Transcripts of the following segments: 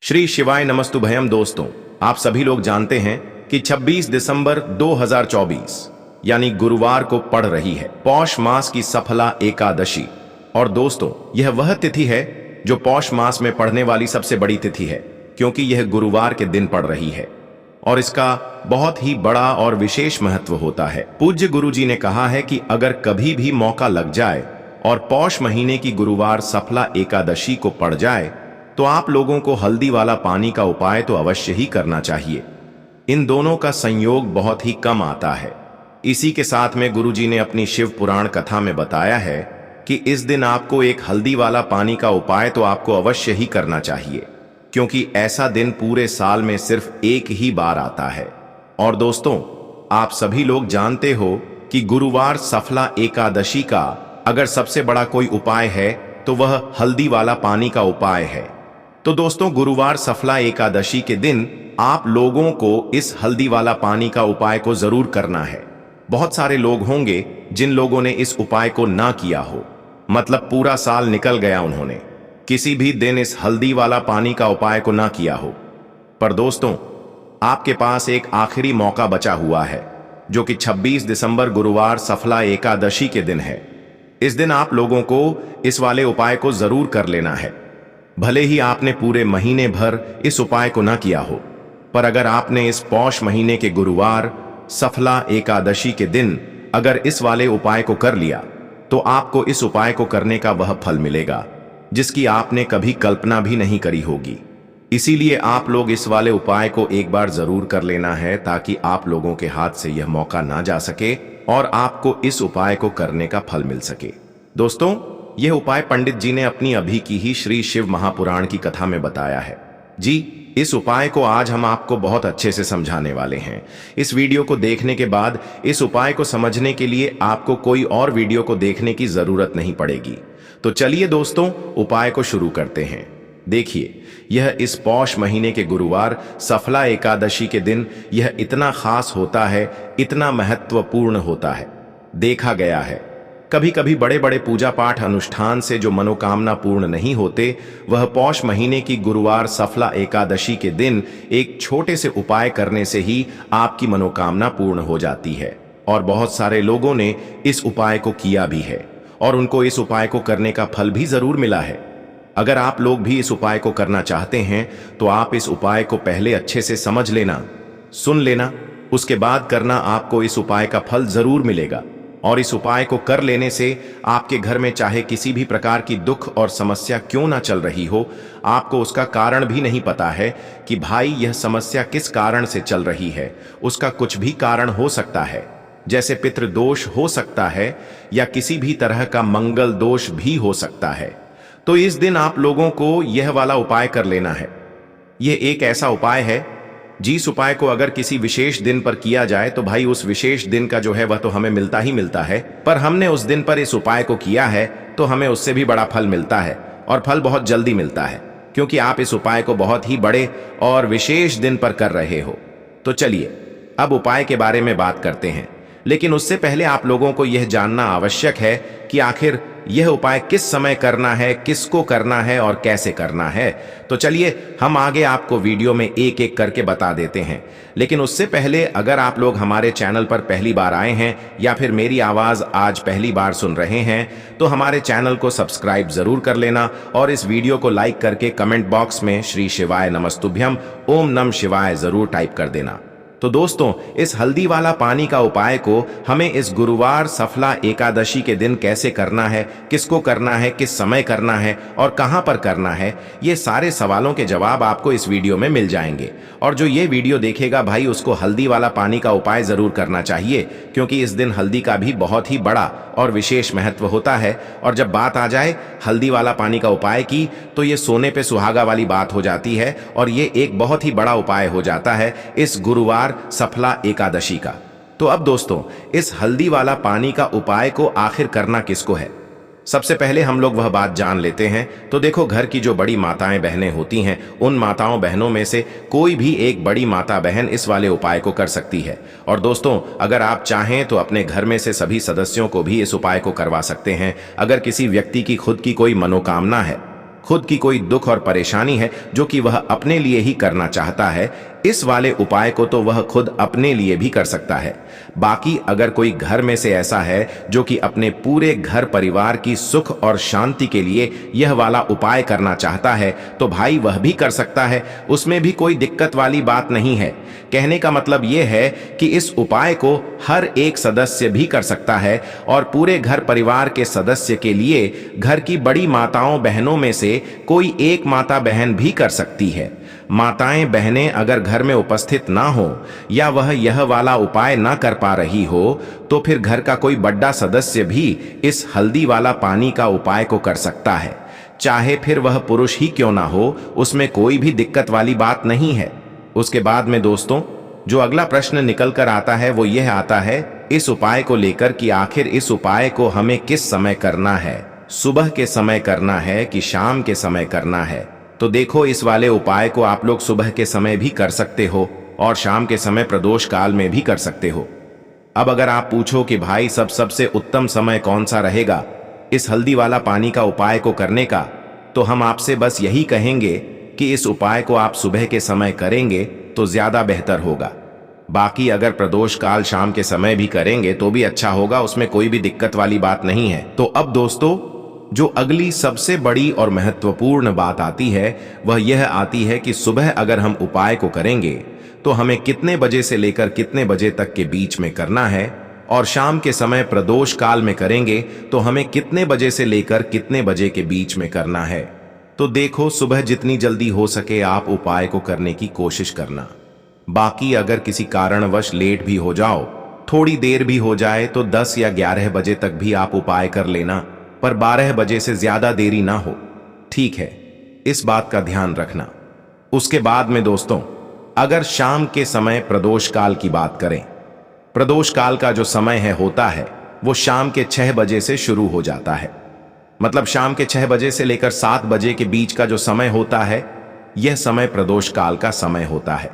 श्री शिवाय नमस्तुभयम। दोस्तों, आप सभी लोग जानते हैं कि 26 दिसंबर 2024 यानी गुरुवार को पड़ रही है पौष मास की सफला एकादशी। और दोस्तों, यह वह तिथि है जो पौष मास में पड़ने वाली सबसे बड़ी तिथि है, क्योंकि यह गुरुवार के दिन पड़ रही है और इसका बहुत ही बड़ा और विशेष महत्व होता है। पूज्य गुरु जी ने कहा है कि अगर कभी भी मौका लग जाए और पौष महीने की गुरुवार सफला एकादशी को पड़ जाए तो आप लोगों को हल्दी वाला पानी का उपाय तो अवश्य ही करना चाहिए। इन दोनों का संयोग बहुत ही कम आता है। इसी के साथ में गुरुजी ने अपनी शिव पुराण कथा में बताया है कि इस दिन आपको एक हल्दी वाला पानी का उपाय तो आपको अवश्य ही करना चाहिए, क्योंकि ऐसा दिन पूरे साल में सिर्फ एक ही बार आता है। और दोस्तों, आप सभी लोग जानते हो कि गुरुवार सफला एकादशी का अगर सबसे बड़ा कोई उपाय है तो वह हल्दी वाला पानी का उपाय है। तो दोस्तों, गुरुवार सफला एकादशी के दिन आप लोगों को इस हल्दी वाला पानी का उपाय को जरूर करना है। बहुत सारे लोग होंगे जिन लोगों ने इस उपाय को ना किया हो, मतलब पूरा साल निकल गया, उन्होंने किसी भी दिन इस हल्दी वाला पानी का उपाय को ना किया हो। पर दोस्तों, आपके पास एक आखिरी मौका बचा हुआ है, जो कि 26 दिसंबर गुरुवार सफला एकादशी के दिन है। इस दिन आप लोगों को इस वाले उपाय को जरूर कर लेना है। भले ही आपने पूरे महीने भर इस उपाय को ना किया हो, पर अगर आपने इस पौष महीने के गुरुवार सफला एकादशी के दिन अगर इस वाले उपाय को कर लिया तो आपको इस उपाय को करने का वह फल मिलेगा जिसकी आपने कभी कल्पना भी नहीं करी होगी। इसीलिए आप लोग इस वाले उपाय को एक बार जरूर कर लेना है, ताकि आप लोगों के हाथ से यह मौका ना जा सके और आपको इस उपाय को करने का फल मिल सके। दोस्तों, यह उपाय पंडित जी ने अपनी अभी की ही श्री शिव महापुराण की कथा में बताया है। जी, इस उपाय को आज हम आपको बहुत अच्छे से समझाने वाले हैं। इस वीडियो को देखने के बाद इस उपाय को समझने के लिए आपको कोई और वीडियो को देखने की जरूरत नहीं पड़ेगी। तो चलिए दोस्तों, उपाय को शुरू करते हैं। देखिए, यह इस पौष महीने के गुरुवार सफला एकादशी के दिन यह इतना खास होता है, इतना महत्वपूर्ण होता है। देखा गया है कभी कभी बड़े बड़े पूजा पाठ अनुष्ठान से जो मनोकामना पूर्ण नहीं होते, वह पौष महीने की गुरुवार सफला एकादशी के दिन एक छोटे से उपाय करने से ही आपकी मनोकामना पूर्ण हो जाती है। और बहुत सारे लोगों ने इस उपाय को किया भी है और उनको इस उपाय को करने का फल भी जरूर मिला है। अगर आप लोग भी इस उपाय को करना चाहते हैं तो आप इस उपाय को पहले अच्छे से समझ लेना, सुन लेना, उसके बाद करना। आपको इस उपाय का फल जरूर मिलेगा। और इस उपाय को कर लेने से आपके घर में चाहे किसी भी प्रकार की दुख और समस्या क्यों ना चल रही हो, आपको उसका कारण भी नहीं पता है कि भाई यह समस्या किस कारण से चल रही है। उसका कुछ भी कारण हो सकता है, जैसे पितृदोष हो सकता है या किसी भी तरह का मंगल दोष भी हो सकता है। तो इस दिन आप लोगों को यह वाला उपाय कर लेना है। यह एक ऐसा उपाय है जिस उपाय को अगर किसी विशेष दिन पर किया जाए तो भाई उस विशेष दिन का जो है वह तो हमें मिलता ही मिलता है, पर हमने उस दिन पर इस उपाय को किया है तो हमें उससे भी बड़ा फल मिलता है, और फल बहुत जल्दी मिलता है, क्योंकि आप इस उपाय को बहुत ही बड़े और विशेष दिन पर कर रहे हो। तो चलिए अब उपाय के बारे में बात करते हैं, लेकिन उससे पहले आप लोगों को यह जानना आवश्यक है कि आखिर यह उपाय किस समय करना है, किसको करना है और कैसे करना है। तो चलिए हम आगे आपको वीडियो में एक एक करके बता देते हैं। लेकिन उससे पहले अगर आप लोग हमारे चैनल पर पहली बार आए हैं या फिर मेरी आवाज़ आज पहली बार सुन रहे हैं, तो हमारे चैनल को सब्सक्राइब जरूर कर लेना और इस वीडियो को लाइक करके कमेंट बॉक्स में श्री शिवाय नमस्तुभ्यम ओम नम शिवाय जरूर टाइप कर देना। तो दोस्तों, इस हल्दी वाला पानी का उपाय को हमें इस गुरुवार सफला एकादशी के दिन कैसे करना है, किसको करना है, किस समय करना है और कहां पर करना है, ये सारे सवालों के जवाब आपको इस वीडियो में मिल जाएंगे। और जो ये वीडियो देखेगा भाई, उसको हल्दी वाला पानी का उपाय जरूर करना चाहिए, क्योंकि इस दिन हल्दी का भी बहुत ही बड़ा और विशेष महत्व होता है। और जब बात आ जाए हल्दी वाला पानी का उपाय की, तो ये सोने पे सुहागा वाली बात हो जाती है और ये एक बहुत ही बड़ा उपाय हो जाता है इस गुरुवार सफला एकादशी का। तो अब दोस्तों, इस हल्दी वाला पानी का उपाय को आखिर करना किसको है, सबसे पहले हम लोग वह बात जान लेते हैं। तो देखो, घर की जो बड़ी माताएं बहनें होती हैं, उन माताओं बहनों में से कोई भी एक बड़ी माता बहन इस वाले उपाय को कर सकती है। और दोस्तों, अगर आप चाहें तो अपने घर में से सभी सदस्यों को भी इस उपाय को करवा सकते हैं। अगर किसी व्यक्ति की खुद की कोई मनोकामना है, खुद की कोई दुख और परेशानी है जो कि वह अपने लिए ही करना चाहता है, इस वाले उपाय को तो वह खुद अपने लिए भी कर सकता है। बाकी अगर कोई घर में से ऐसा है जो कि अपने पूरे घर परिवार की सुख और शांति के लिए यह वाला उपाय करना चाहता है, तो भाई वह भी कर सकता है, उसमें भी कोई दिक्कत वाली बात नहीं है। कहने का मतलब यह है कि इस उपाय को हर एक सदस्य भी कर सकता है और पूरे घर परिवार के सदस्य के लिए घर की बड़ी माताओं बहनों में से कोई एक माता बहन भी कर सकती है। माताएं बहनें अगर घर में उपस्थित ना हो या वह यह वाला उपाय ना कर पा रही हो, तो फिर घर का कोई बड़ा सदस्य भी इस हल्दी वाला पानी का उपाय को कर सकता है। चाहे फिर वह पुरुष ही क्यों ना हो, उसमें कोई भी दिक्कत वाली बात नहीं है। उसके बाद में दोस्तों जो अगला प्रश्न निकल कर आता है वो यह आता है इस उपाय को लेकर कि आखिर इस उपाय को हमें किस समय करना है, सुबह के समय करना है कि शाम के समय करना है। तो देखो, इस वाले उपाय को आप लोग सुबह के समय भी कर सकते हो और शाम के समय प्रदोष काल में भी कर सकते हो। अब अगर आप पूछो कि भाई सबसे उत्तम समय कौन सा रहेगा इस हल्दी वाला पानी का उपाय को करने का, तो हम आपसे बस यही कहेंगे कि इस उपाय को आप सुबह के समय करेंगे तो ज्यादा बेहतर होगा। बाकी अगर प्रदोष काल शाम के समय भी करेंगे तो भी अच्छा होगा, उसमें कोई भी दिक्कत वाली बात नहीं है। तो अब दोस्तों जो अगली सबसे बड़ी और महत्वपूर्ण बात आती है वह यह आती है कि सुबह अगर हम उपाय को करेंगे तो हमें कितने बजे से लेकर कितने बजे तक के बीच में करना है, और शाम के समय प्रदोष काल में करेंगे तो हमें कितने बजे से लेकर कितने बजे के बीच में करना है। तो देखो, सुबह जितनी जल्दी हो सके आप उपाय को करने की कोशिश करना। बाकी अगर किसी कारणवश लेट भी हो जाओ, थोड़ी देर भी हो जाए, तो 10 या 11 बजे तक भी आप उपाय कर लेना, पर 12 बजे से ज्यादा देरी ना हो, ठीक है? इस बात का ध्यान रखना। उसके बाद में दोस्तों अगर शाम के समय प्रदोष काल की बात करें, प्रदोष काल का जो समय होता है वो शाम के 6 बजे से शुरू हो जाता है। मतलब शाम के 6 बजे से लेकर 7 बजे के बीच का जो समय होता है यह समय प्रदोष काल का समय होता है।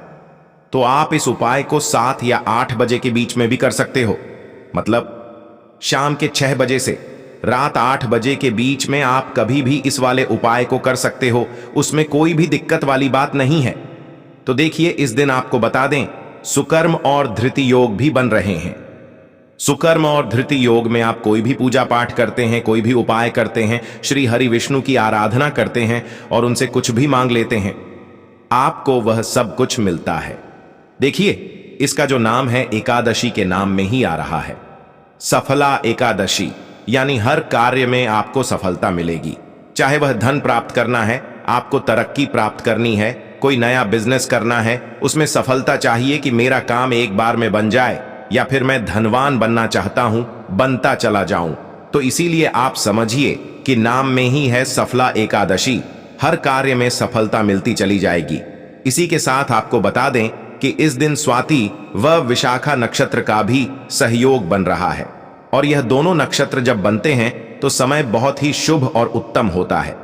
तो आप इस उपाय को 7 या 8 बजे के बीच में भी कर सकते हो। मतलब शाम के 6 बजे से रात 8 बजे के बीच में आप कभी भी इस वाले उपाय को कर सकते हो, उसमें कोई भी दिक्कत वाली बात नहीं है। तो देखिए, इस दिन आपको बता दें सुकर्म और धृति योग भी बन रहे हैं। सुकर्म और धृति योग में आप कोई भी पूजा पाठ करते हैं, कोई भी उपाय करते हैं, श्री हरि विष्णु की आराधना करते हैं और उनसे कुछ भी मांग लेते हैं, आपको वह सब कुछ मिलता है। देखिए, इसका जो नाम है एकादशी के नाम में ही आ रहा है। सफला एकादशी, यानी हर कार्य में आपको सफलता मिलेगी। चाहे वह धन प्राप्त करना है, आपको तरक्की प्राप्त करनी है, कोई नया बिजनेस करना है, उसमें सफलता चाहिए कि मेरा काम एक बार में बन जाए, या फिर मैं धनवान बनना चाहता हूं, बनता चला जाऊं, तो इसीलिए आप समझिए कि नाम में ही है सफला एकादशी। हर कार्य में सफलता मिलती चली जाएगी। इसी के साथ आपको बता दें कि इस दिन स्वाति व विशाखा नक्षत्र का भी सहयोग बन रहा है, और यह दोनों नक्षत्र जब बनते हैं तो समय बहुत ही शुभ और उत्तम होता है।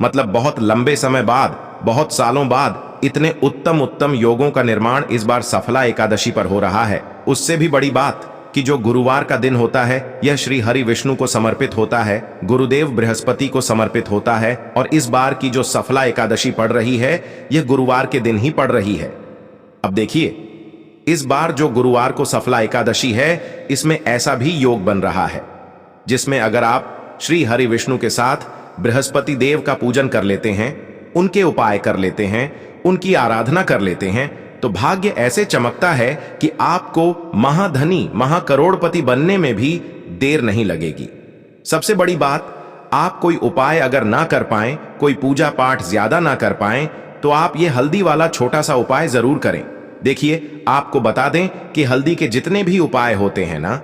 मतलब बहुत लंबे समय बाद, बहुत सालों बाद इतने उत्तम उत्तम योगों का निर्माण इस बार सफला एकादशी पर हो रहा है। उससे भी बड़ी बात कि जो गुरुवार का दिन होता है यह श्री हरि विष्णु को समर्पित होता है, गुरुदेव बृहस्पति को समर्पित होता है, और इस बार की जो सफला एकादशी पड़ रही है यह गुरुवार के दिन ही पड़ रही है। अब देखिए, इस बार जो गुरुवार को सफला एकादशी है इसमें ऐसा भी योग बन रहा है जिसमें अगर आप श्री हरि विष्णु के साथ बृहस्पति देव का पूजन कर लेते हैं, उनके उपाय कर लेते हैं, उनकी आराधना कर लेते हैं, तो भाग्य ऐसे चमकता है कि आपको महाधनी महाकरोड़पति बनने में भी देर नहीं लगेगी। सबसे बड़ी बात, आप कोई उपाय अगर ना कर पाएं, कोई पूजा पाठ ज्यादा ना कर पाएं, तो आप ये हल्दी वाला छोटा सा उपाय जरूर करें। देखिए, आपको बता दें कि हल्दी के जितने भी उपाय होते हैं ना,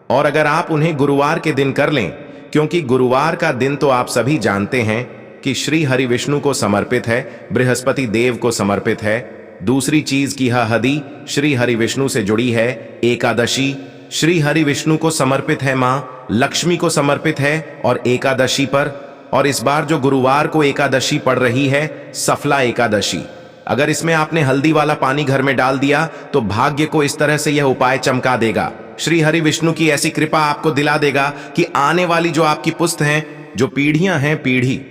और अगर आप उन्हें गुरुवार के दिन कर लें, क्योंकि गुरुवार का दिन तो आप सभी जानते हैं कि श्री हरि विष्णु को समर्पित है, बृहस्पति देव को समर्पित है। दूसरी चीज की यह हदी श्री हरि विष्णु से जुड़ी है। एकादशी श्री हरि विष्णु को समर्पित है, माँ लक्ष्मी को समर्पित है और एकादशी पर, और इस बार जो गुरुवार को एकादशी पड़ रही है सफला एकादशी, अगर इसमें आपने हल्दी वाला पानी घर में डाल दिया तो भाग्य को इस तरह से यह उपाय चमका देगा। श्री हरि विष्णु की ऐसी कृपा आपको दिला देगा कि आने वाली जो आपकी पुस्त हैं, जो पीढ़ियां हैं, पीढ़ी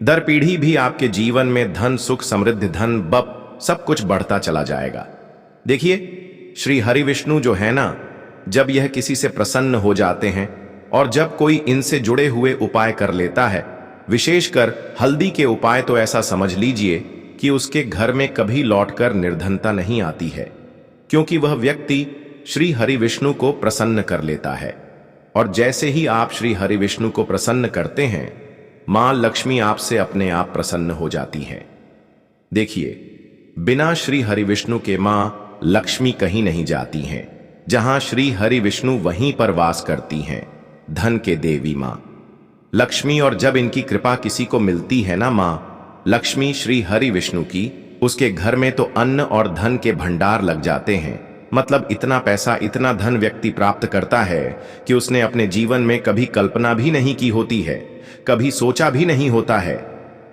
दर पीढ़ी भी आपके जीवन में धन, सुख, समृद्धि, धन, बप सब कुछ बढ़ता चला जाएगा। देखिए, श्री हरि विष्णु जो है ना, जब यह किसी से प्रसन्न हो जाते हैं और जब कोई इनसे जुड़े हुए उपाय कर लेता है, विशेषकर हल्दी के उपाय, तो ऐसा समझ लीजिए कि उसके घर में कभी लौटकर निर्धनता नहीं आती है, क्योंकि वह व्यक्ति श्री हरि विष्णु को प्रसन्न कर लेता है। और जैसे ही आप श्री हरि विष्णु को प्रसन्न करते हैं, मां लक्ष्मी आपसे अपने आप प्रसन्न हो जाती हैं। देखिए, बिना श्री हरि विष्णु के मां लक्ष्मी कहीं नहीं जाती हैं। जहां श्री हरि विष्णु वहीं पर वास करती हैं, धन के देवी मां लक्ष्मी। और जब इनकी कृपा किसी को मिलती है ना, मां लक्ष्मी श्री हरि विष्णु की, उसके घर में तो अन्न और धन के भंडार लग जाते हैं। मतलब इतना पैसा, इतना धन व्यक्ति प्राप्त करता है कि उसने अपने जीवन में कभी कल्पना भी नहीं की होती है, कभी सोचा भी नहीं होता है।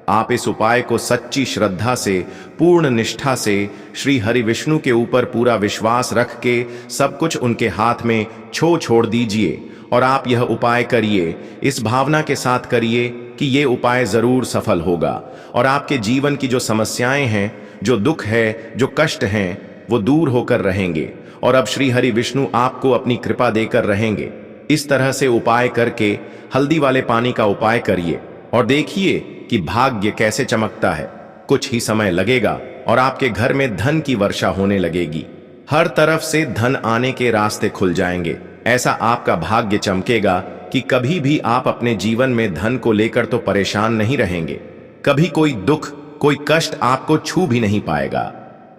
आप इस उपाय को सच्ची श्रद्धा से, पूर्ण निष्ठा से, श्री हरि विष्णु के ऊपर पूरा विश्वास रख के सब कुछ उनके हाथ में छोड़ दीजिए और आप यह उपाय करिए। इस भावना के साथ करिए कि ये उपाय जरूर सफल होगा और आपके जीवन की जो समस्याएं हैं, जो दुख है, जो कष्ट हैं, वो दूर होकर रहेंगे और अब श्री हरि विष्णु आपको अपनी कृपा देकर रहेंगे। इस तरह से उपाय करके हल्दी वाले पानी का उपाय करिए और देखिए कि भाग्य कैसे चमकता है। कुछ ही समय लगेगा और आपके घर में धन की वर्षा होने लगेगी। हर तरफ से धन आने के रास्ते खुल जाएंगे। ऐसा आपका भाग्य चमकेगा कि कभी भी आप अपने जीवन में धन को लेकर तो परेशान नहीं रहेंगे। कभी कोई दुख, कोई कष्ट आपको छू भी नहीं पाएगा।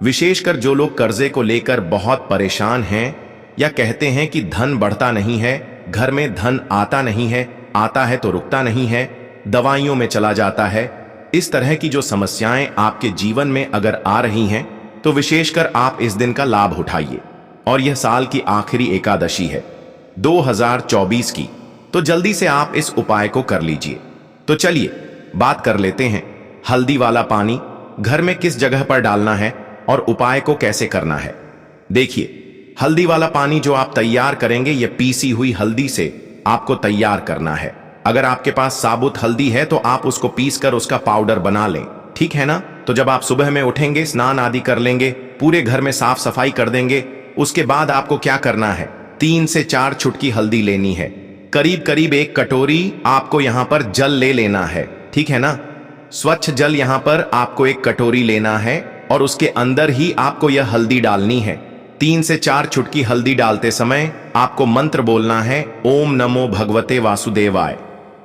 विशेषकर जो लोग कर्जे को लेकर बहुत परेशान हैं या कहते हैं कि धन बढ़ता नहीं है, घर में धन आता नहीं है, आता है तो रुकता नहीं है, दवाइयों में चला जाता है, इस तरह की जो समस्याएं आपके जीवन में अगर आ रही हैं, तो विशेषकर आप इस दिन का लाभ उठाइए। और यह साल की आखिरी एकादशी है 2024 की, तो जल्दी से आप इस उपाय को कर लीजिए। तो चलिए बात कर लेते हैं, हल्दी वाला पानी घर में किस जगह पर डालना है और उपाय को कैसे करना है। देखिए, हल्दी वाला पानी जो आप तैयार करेंगे, यह पीसी हुई हल्दी से आपको तैयार करना है। अगर आपके पास साबुत हल्दी है तो आप उसको पीसकर उसका पाउडर बना लें, ठीक है ना। तो जब आप सुबह में उठेंगे, स्नान आदि कर लेंगे, पूरे घर में साफ सफाई कर देंगे, उसके बाद आपको क्या करना है, 3 से 4 चुटकी हल्दी लेनी है। करीब करीब 1 कटोरी आपको यहां पर जल ले लेना है, ठीक है ना। स्वच्छ जल यहां पर आपको 1 कटोरी लेना है और उसके अंदर ही आपको यह हल्दी डालनी है। 3 से 4 चुटकी हल्दी डालते समय आपको मंत्र बोलना है, ओम नमो भगवते वासुदेवाय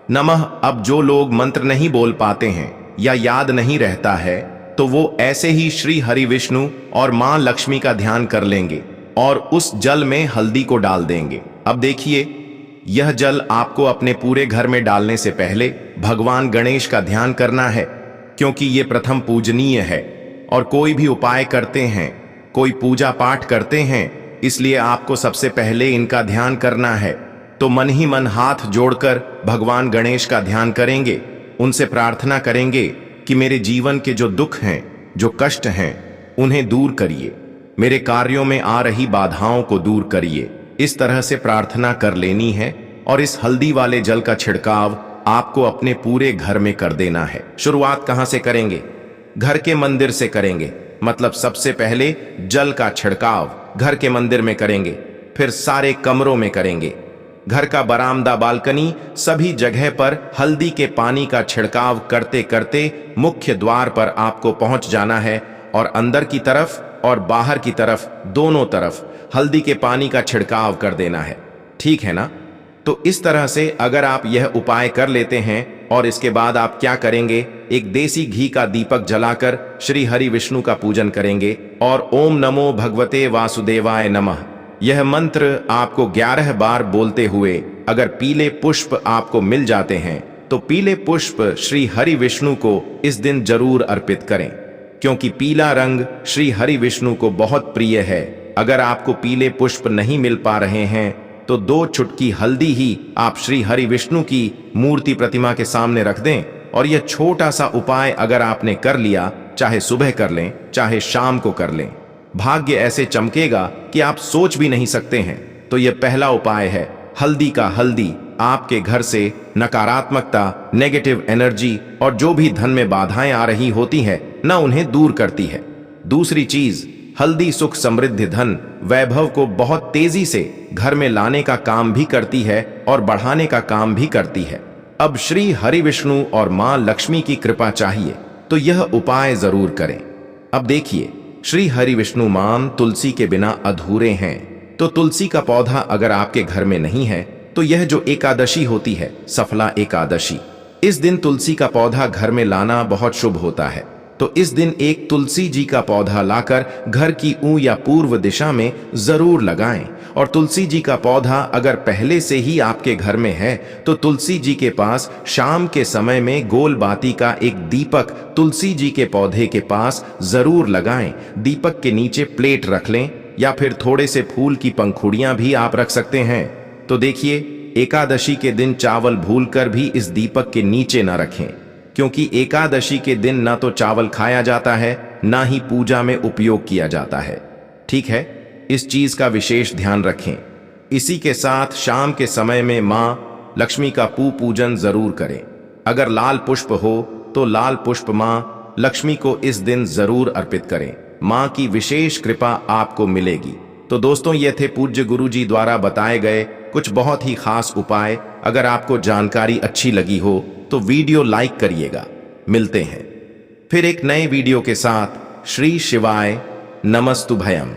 नमः। अब जो लोग मंत्र नहीं बोल पाते हैं या याद नहीं रहता है, तो वो ऐसे ही श्री हरि विष्णु और मां लक्ष्मी का ध्यान कर लेंगे और उस जल में हल्दी को डाल देंगे। अब देखिए, यह जल आपको अपने पूरे घर में डालने से पहले भगवान गणेश का ध्यान करना है, क्योंकि ये प्रथम पूजनीय है। और कोई भी उपाय करते हैं, कोई पूजा पाठ करते हैं, इसलिए आपको सबसे पहले इनका ध्यान करना है। तो मन ही मन हाथ जोड़कर भगवान गणेश का ध्यान करेंगे, उनसे प्रार्थना करेंगे कि मेरे जीवन के जो दुख हैं, जो कष्ट हैं, उन्हें दूर करिए, मेरे कार्यों में आ रही बाधाओं को दूर करिए। इस तरह से प्रार्थना कर लेनी है और इस हल्दी वाले जल का छिड़काव आपको अपने पूरे घर में कर देना है। शुरुआत कहां से करेंगे? घर के मंदिर से करेंगे। मतलब सबसे पहले जल का छिड़काव घर के मंदिर में करेंगे, फिर सारे कमरों में करेंगे। घर का बरामदा, बालकनी, सभी जगह पर हल्दी के पानी का छिड़काव करते करते मुख्य द्वार पर आपको पहुंच जाना है और अंदर की तरफ और बाहर की तरफ, दोनों तरफ हल्दी के पानी का छिड़काव कर देना है, ठीक है ना। तो इस तरह से अगर आप यह उपाय कर लेते हैं और इसके बाद आप क्या करेंगे, एक देसी घी का दीपक जलाकर श्री हरि विष्णु का पूजन करेंगे और ओम नमो भगवते वासुदेवाय नमः यह मंत्र आपको 11 बार बोलते हुए, अगर पीले पुष्प आपको मिल जाते हैं तो पीले पुष्प श्री हरि विष्णु को इस दिन जरूर अर्पित करें, क्योंकि पीला रंग श्री हरि विष्णु को बहुत प्रिय है। अगर आपको पीले पुष्प नहीं मिल पा रहे हैं तो 2 चुटकी हल्दी ही आप श्री हरि विष्णु की मूर्ति, प्रतिमा के सामने रख दें और यह छोटा सा उपाय अगर आपने कर लिया, चाहे सुबह कर लें, चाहे शाम को कर लें, भाग्य ऐसे चमकेगा कि आप सोच भी नहीं सकते हैं। तो यह पहला उपाय है, हल्दी का हल्दी आपके घर से नकारात्मकता, नेगेटिव एनर्जी और जो भी धन में बाधाएं आ रही होती है न उन्हें दूर करती है। दूसरी चीज, हल्दी सुख समृद्धि धन वैभव को बहुत तेजी से घर में लाने का काम भी करती है और बढ़ाने का काम भी करती है। अब श्री हरि विष्णु और मां लक्ष्मी की कृपा चाहिए तो यह उपाय जरूर करें। अब देखिए, श्री हरि विष्णु मां तुलसी के बिना अधूरे हैं, तो तुलसी का पौधा अगर आपके घर में नहीं है तो यह जो एकादशी होती है, सफला एकादशी, इस दिन तुलसी का पौधा घर में लाना बहुत शुभ होता है। तो इस दिन एक तुलसी जी का पौधा लाकर घर की ऊ या पूर्व दिशा में जरूर लगाएं। और तुलसी जी का पौधा अगर पहले से ही आपके घर में है तो तुलसी जी के पास शाम के समय में गोल बाती का एक दीपक तुलसी जी के पौधे के पास जरूर लगाएं। दीपक के नीचे प्लेट रख लें या फिर थोड़े से फूल की पंखुड़ियां भी आप रख सकते हैं। तो देखिए, एकादशी के दिन चावल भूलकर भी इस दीपक के नीचे न रखें, क्योंकि एकादशी के दिन ना तो चावल खाया जाता है ना ही पूजा में उपयोग किया जाता है। ठीक है, इस चीज का विशेष ध्यान रखें। इसी के साथ शाम के समय में मां लक्ष्मी का पूजन जरूर करें। अगर लाल पुष्प हो तो लाल पुष्प मां लक्ष्मी को इस दिन जरूर अर्पित करें। मां की विशेष कृपा आपको मिलेगी। तो दोस्तों, ये थे पूज्य गुरु जी द्वारा बताए गए कुछ बहुत ही खास उपाय। अगर आपको जानकारी अच्छी लगी हो तो वीडियो लाइक करिएगा। मिलते हैं फिर एक नए वीडियो के साथ। श्री शिवाय नमस्तुभयम।